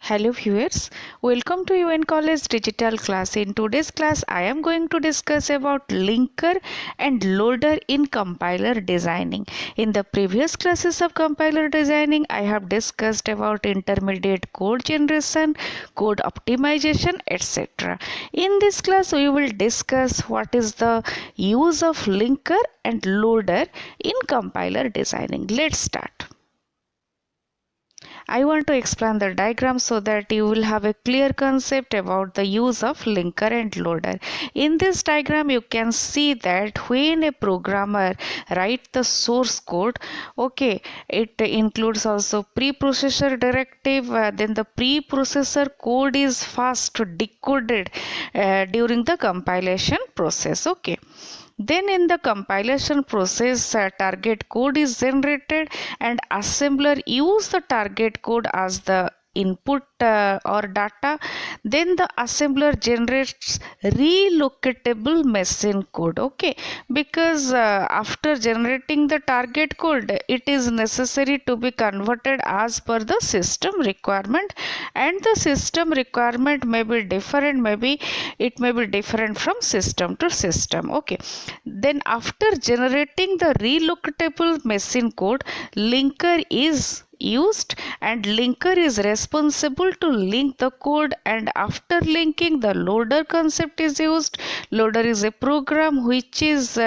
Hello viewers, welcome to UN College Digital class. In today's class, I am going to discuss about linker and loader in compiler designing. In the previous classes of compiler designing, I have discussed about intermediate code generation, code optimization, etc. In this class, we will discuss what is the use of linker and loader in compiler designing. Let's start. I want to explain the diagram so that you will have a clear concept about the use of linker and loader. In this diagram, you can see that when a programmer writes the source code, okay, it includes also preprocessor directive. Then the preprocessor code is first decoded during the compilation process. Okay. Then in the compilation process, target code is generated and assembler use the target code as the input or data. Then the assembler generates relocatable machine code. Okay, because after generating the target code, it is necessary to be converted as per the system requirement, and the system requirement may be different, maybe it may be different from system to system. Okay, then after generating the relocatable machine code, linker is used, and linker is responsible to link the code, and after linking, the loader concept is used. Loader is a program which is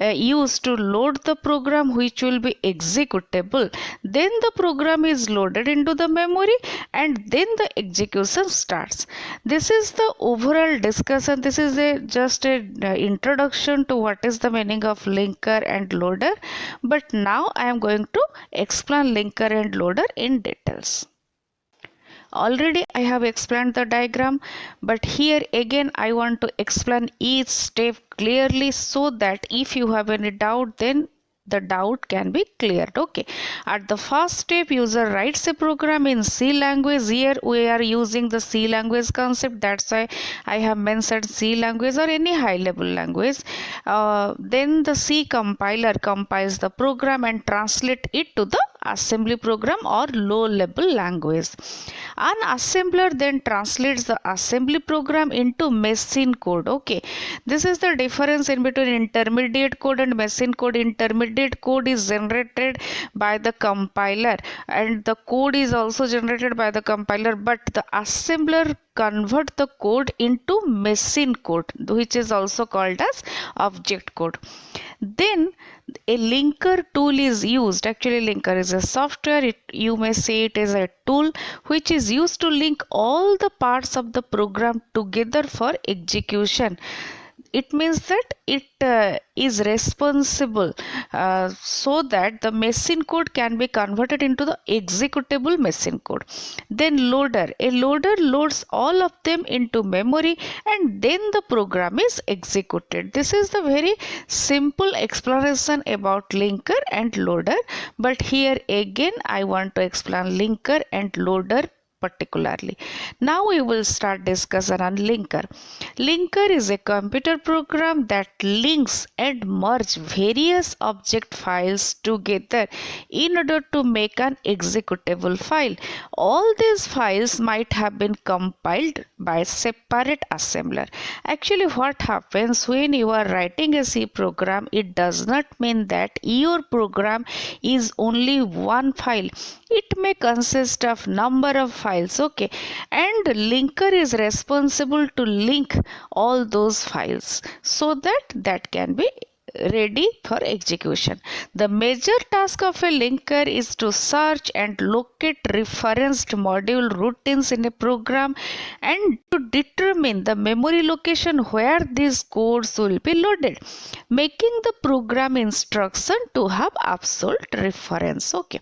used to load the program which will be executable. Then the program is loaded into the memory and then the execution starts. This is the overall discussion. This is just a introduction to what is the meaning of linker and loader. But now I am going to explain linker and loader in details. Already I have explained the diagram, but here again I want to explain each step clearly so that if you have any doubt, then the doubt can be cleared. Okay, at the first step, user writes a program in C language. Here we are using the C language concept, that's why I have mentioned C language or any high level language. Then the C compiler compiles the program and translate it to the assembly program or low level language. An assembler then translates the assembly program into machine code. Okay, this is the difference in between intermediate code and machine code. Intermediate code is generated by the compiler and the code is also generated by the compiler, but the assembler convert the code into machine code, which is also called as object code. Then a linker tool is used. Actually, linker is a software. You may say it is a tool which is used to link all the parts of the program together for execution. It means that it is responsible so that the machine code can be converted into the executable machine code. Then loader. A loader loads all of them into memory and then the program is executed. This is the very simple explanation about linker and loader. But here again I want to explain linker and loader particularly. Now we will start discussion on linker. Linker is a computer program that links and merge various object files together in order to make an executable file. All these files might have been compiled by separate assembler. Actually, what happens when you are writing a C program, it does not mean that your program is only one file. It may consist of number of files. Okay, and linker is responsible to link all those files so that can be ready for execution. The major task of a linker is to search and locate referenced module routines in a program and to determine the memory location where these codes will be loaded, making the program instruction to have absolute reference. Okay.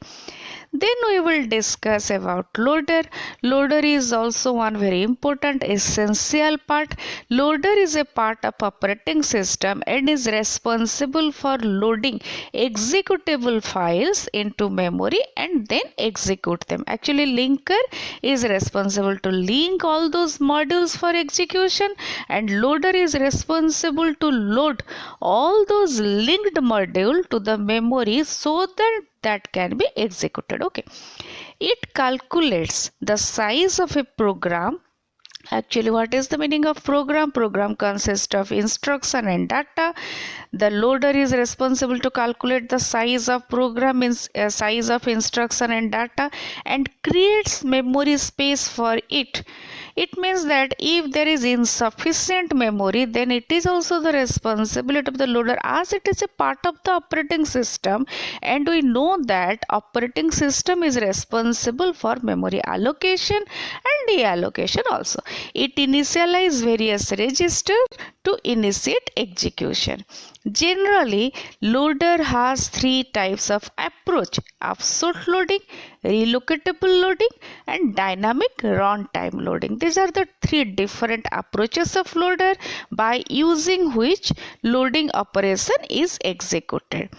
Then we will discuss about loader. Loader is also one very important essential part. Loader is a part of operating system and is responsible for loading executable files into memory and then execute them. Actually, linker is responsible to link all those modules for execution and loader is responsible to load all those linked modules to the memory so that can be executed. Okay, It calculates the size of a program. Actually, what is the meaning of program? Program consists of instruction and data. The loader is responsible to calculate the size of program, size of instruction and data, and creates memory space for it. It means that if there is insufficient memory, then it is also the responsibility of the loader, as it is a part of the operating system, and we know that operating system is responsible for memory allocation and deallocation also. It initializes various registers to initiate execution. Generally, loader has three types of approach: absolute loading, relocatable loading, and dynamic runtime loading. These are the three different approaches of loader by using which loading operation is executed.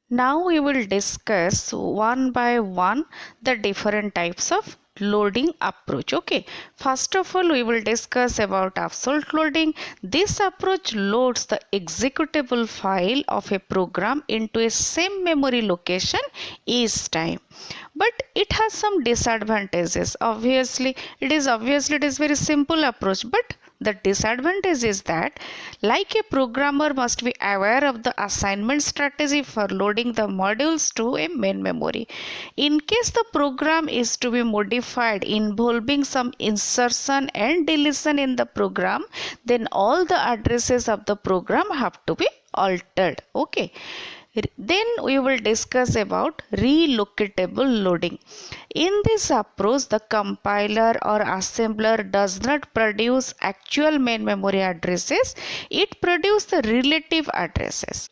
Now we will discuss one by one the different types of loading approach. Okay, first of all we will discuss about absolute loading. This approach loads the executable file of a program into a same memory location each time, but it has some disadvantages. Obviously it is very simple approach, but the disadvantage is that, like a programmer must be aware of the assignment strategy for loading the modules to a main memory. In case the program is to be modified involving some insertion and deletion in the program, then all the addresses of the program have to be altered. Okay. Then we will discuss about relocatable loading. In this approach, the compiler or assembler does not produce actual main memory addresses, it produces the relative addresses.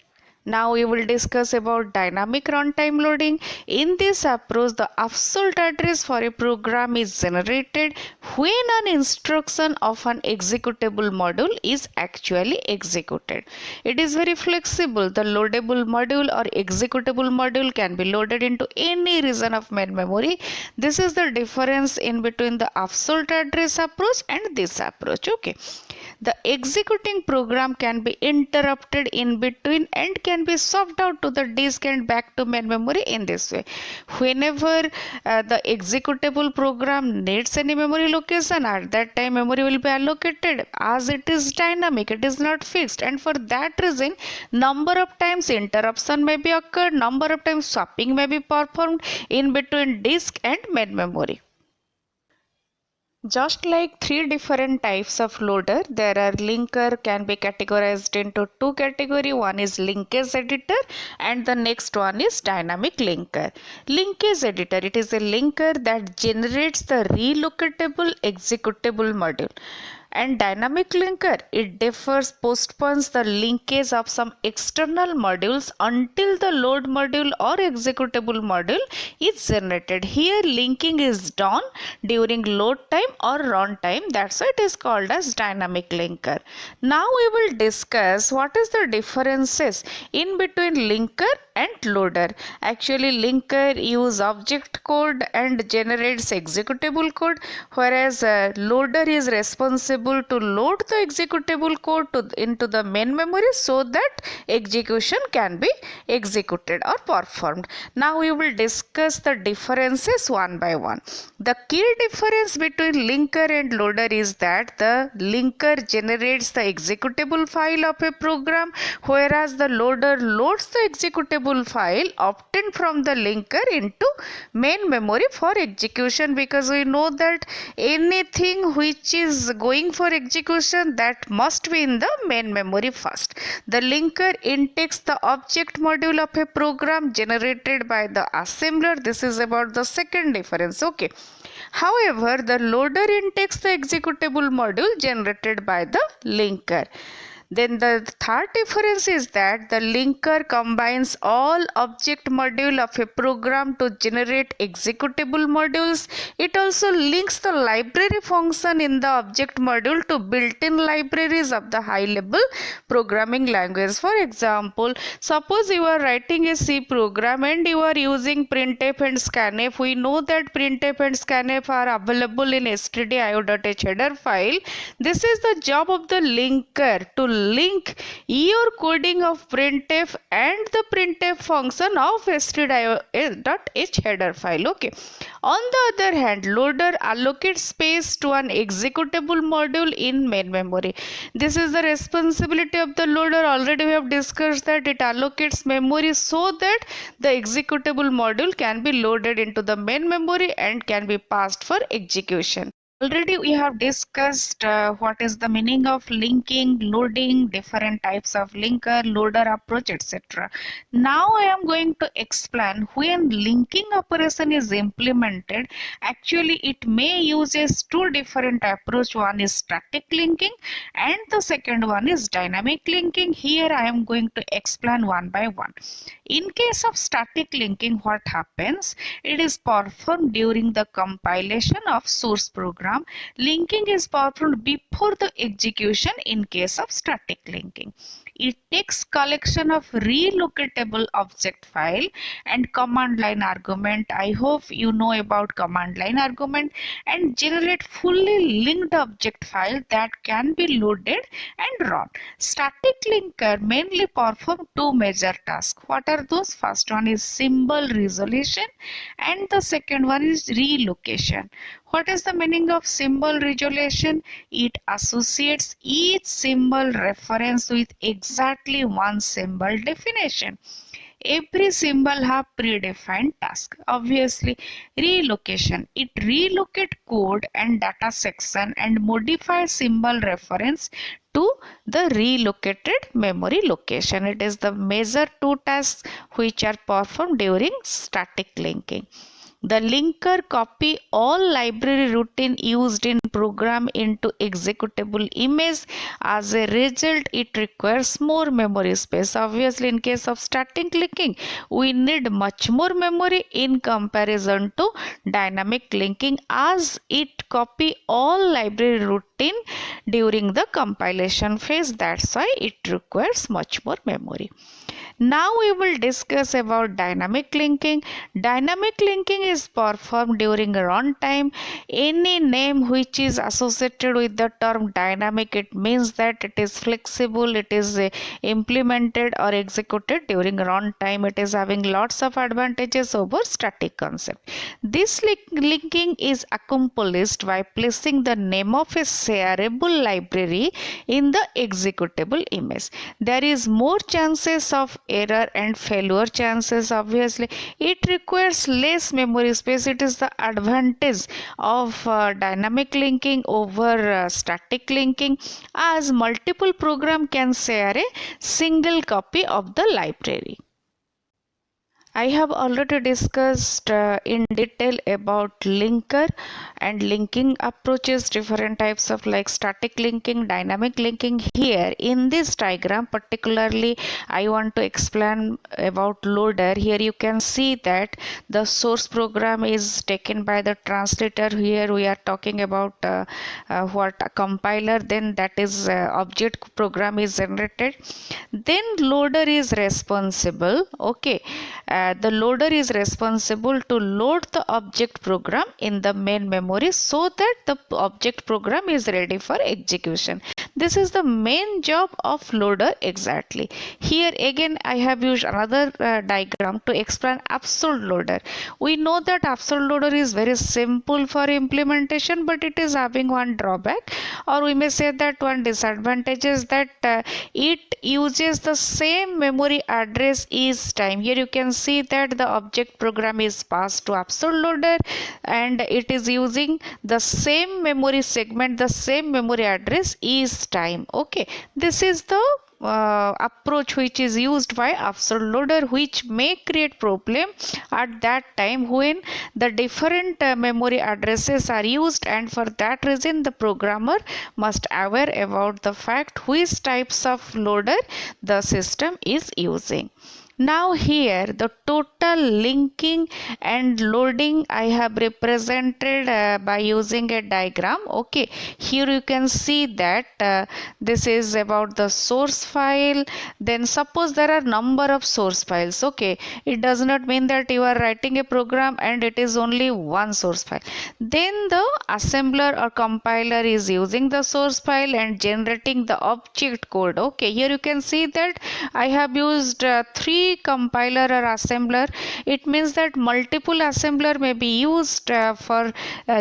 Now we will discuss about dynamic runtime loading. In this approach, the absolute address for a program is generated when an instruction of an executable module is actually executed. It is very flexible. The loadable module or executable module can be loaded into any region of main memory. This is the difference in between the absolute address approach and this approach. Okay. The executing program can be interrupted in between and can be swapped out to the disk and back to main memory in this way. Whenever the executable program needs any memory location, at that time memory will be allocated, as it is dynamic, it is not fixed, and for that reason number of times interruption may be occurred, number of times swapping may be performed in between disk and main memory. Just like three different types of loader, there are linker can be categorized into two categories. One is linkage editor and the next one is dynamic linker. Linkage editor, it is a linker that generates the relocatable executable module. And dynamic linker, it postpones the linkage of some external modules until the load module or executable module is generated. Here linking is done during load time or run time. That's why it is called as dynamic linker. Now we will discuss what is the differences in between linker and loader. Actually linker use object code and generates executable code, whereas loader is responsible to load the executable code into the main memory so that execution can be executed or performed. Now we will discuss the differences one by one. The key difference between linker and loader is that the linker generates the executable file of a program, whereas the loader loads the executable file obtained from the linker into main memory for execution, because we know that anything which is going for execution, that must be in the main memory first. The linker intakes the object module of a program generated by the assembler. This is about the second difference. Okay. However, the loader intakes the executable module generated by the linker. Then the third difference is that the linker combines all object module of a program to generate executable modules. It also links the library function in the object module to built-in libraries of the high-level programming language. For example, suppose you are writing a C program and you are using printf and scanf. We know that printf and scanf are available in stdio.h header file. This is the job of the linker, to link your coding of printf and the printf function of stdio.h header file. Okay. On the other hand, loader allocates space to an executable module in main memory. This is the responsibility of the loader. Already we have discussed that it allocates memory so that the executable module can be loaded into the main memory and can be passed for execution. Already we have discussed what is the meaning of linking, loading, different types of linker, loader approach, etc. Now I am going to explain when linking operation is implemented. Actually, it may uses two different approach. One is static linking and the second one is dynamic linking. Here I am going to explain one by one. In case of static linking, what happens? It is performed during the compilation of source program. Linking is performed before the execution in case of static linking. It takes collection of relocatable object file and command line argument. I hope you know about command line argument, and generate fully linked object file that can be loaded and run. Static linker mainly perform two major tasks. What are those? First one is symbol resolution and the second one is relocation. What is the meaning of symbol resolution? It associates each symbol reference with exactly one symbol definition. Every symbol have predefined task. Obviously, relocation. It relocate code and data section and modify symbol reference to the relocated memory location. It is the major two tasks which are performed during static linking. The linker copy all library routine used in program into executable image. As a result, it requires more memory space. Obviously, in case of static linking, we need much more memory in comparison to dynamic linking, as it copy all library routine during the compilation phase. That's why it requires much more memory. Now we will discuss about dynamic linking. Dynamic linking is performed during runtime. Any name which is associated with the term dynamic, it means that it is flexible, it is implemented or executed during runtime. It is having lots of advantages over static concept. This linking is accomplished by placing the name of a shareable library in the executable image. There is more chances of error and failure chances. Obviously, it requires less memory space. It is the advantage of dynamic linking over static linking, as multiple program can share a single copy of the library. I have already discussed in detail about linker and linking approaches, different types of like static linking, dynamic linking. Here in this diagram particularly, I want to explain about loader. Here you can see that the source program is taken by the translator. Here we are talking about what a compiler, then that is object program is generated. Then loader is responsible. Okay. The loader is responsible to load the object program in the main memory so that the object program is ready for execution. This is the main job of loader exactly. Here again I have used another diagram to explain absolute loader. We know that absolute loader is very simple for implementation, but it is having one drawback, or we may say that one disadvantage is that it uses the same memory address each time. Here you can see that the object program is passed to absolute loader and it is using the same memory segment, the same memory address each time. Okay, this is the approach which is used by absolute loader, which may create problem at that time when the different memory addresses are used, and for that reason the programmer must aware about the fact which types of loader the system is using. Now here the total linking and loading I have represented by using a diagram. Okay, here you can see that this is about the source file. Then suppose there are number of source files. Okay, it does not mean that you are writing a program and it is only one source file. Then the assembler or compiler is using the source file and generating the object code. Okay, here you can see that I have used three compiler or assembler. It means that multiple assembler may be used for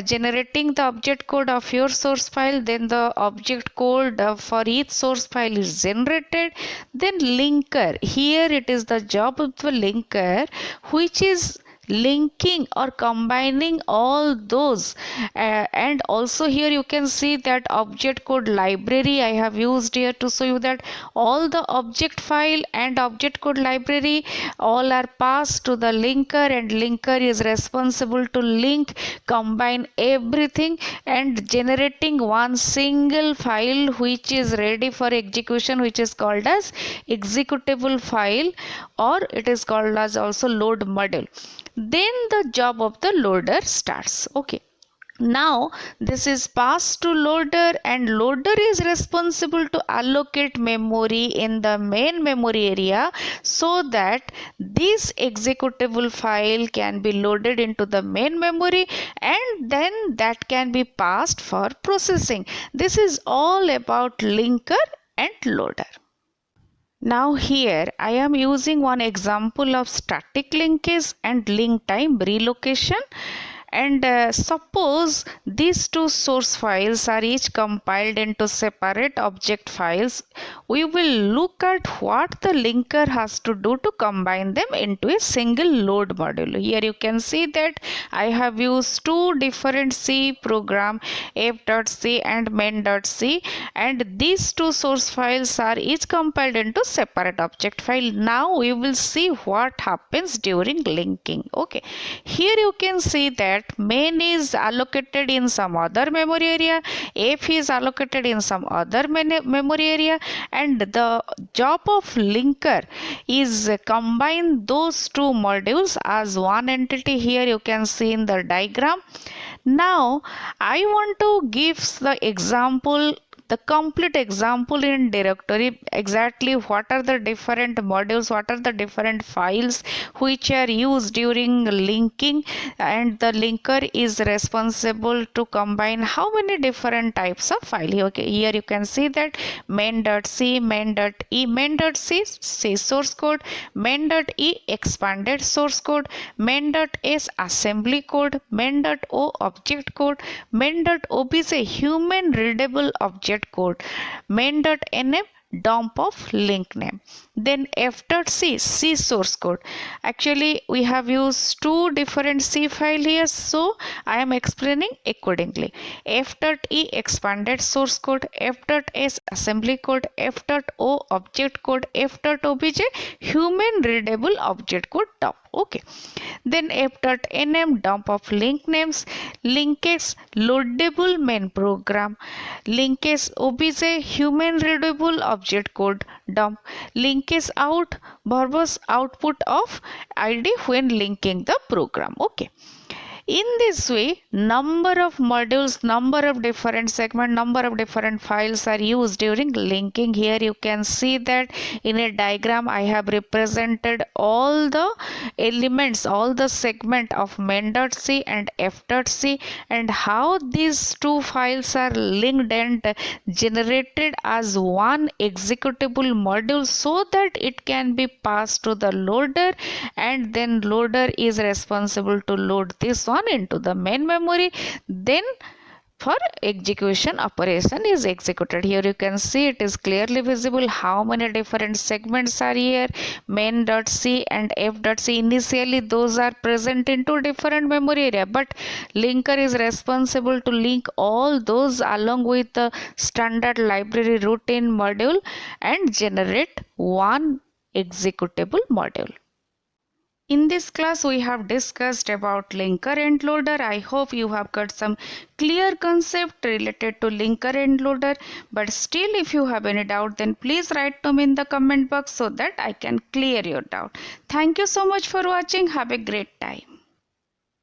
generating the object code of your source file. Then the object code for each source file is generated. Then linker, here it is the job of the linker, which is linking or combining all those and also here you can see that object code library I have used here to show you that all the object file and object code library all are passed to the linker, and linker is responsible to link, combine everything and generating one single file which is ready for execution, which is called as executable file, or it is called as also load module. Then the job of the loader starts. Okay, now this is passed to loader, and loader is responsible to allocate memory in the main memory area so that this executable file can be loaded into the main memory and then that can be passed for processing. This is all about linker and loader. Now here I am using one example of static linkage and link time relocation. And suppose these two source files are each compiled into separate object files. We will look at what the linker has to do to combine them into a single load module. Here you can see that I have used two different C program, f.c and main.c, and these two source files are each compiled into separate object file. Now we will see what happens during linking. Okay, here you can see that main is allocated in some other memory area, f is allocated in some other memory area, and the job of linker is combine those two modules as one entity. Here you can see in the diagram. Now I want to give the example, the complete example in directory, exactly what are the different modules, what are the different files which are used during linking, and the linker is responsible to combine how many different types of file. Okay, here you can see that main.c, main.e, main.c C source code, main.e expanded source code, main.s assembly code, main.o object code, main.obj human readable object code, main.nm dump of link name. Then f.c C source code. Actually we have used two different C file here, so I am explaining accordingly. f.e expanded source code, f.s assembly code, f.o object code, f.obj human readable object code dump. Okay, then f.nm dump of link names, linkage loadable main program, linkage obj human readable object code dump, linkage out verbose output of id when linking the program. Okay, in this way number of modules, number of different segment, number of different files are used during linking. Here you can see that in a diagram I have represented all the elements, all the segment of main.c and f.c, and how these two files are linked and generated as one executable module so that it can be passed to the loader, and then loader is responsible to load this one into the main memory. Then for execution operation is executed. Here you can see it is clearly visible how many different segments are here. Main.c and f.c, initially those are present in two different memory area, but linker is responsible to link all those along with the standard library routine module and generate one executable module. In this class, we have discussed about linker and loader. I hope you have got some clear concept related to linker and loader. But still, if you have any doubt, then please write to me in the comment box so that I can clear your doubt. Thank you so much for watching. Have a great time.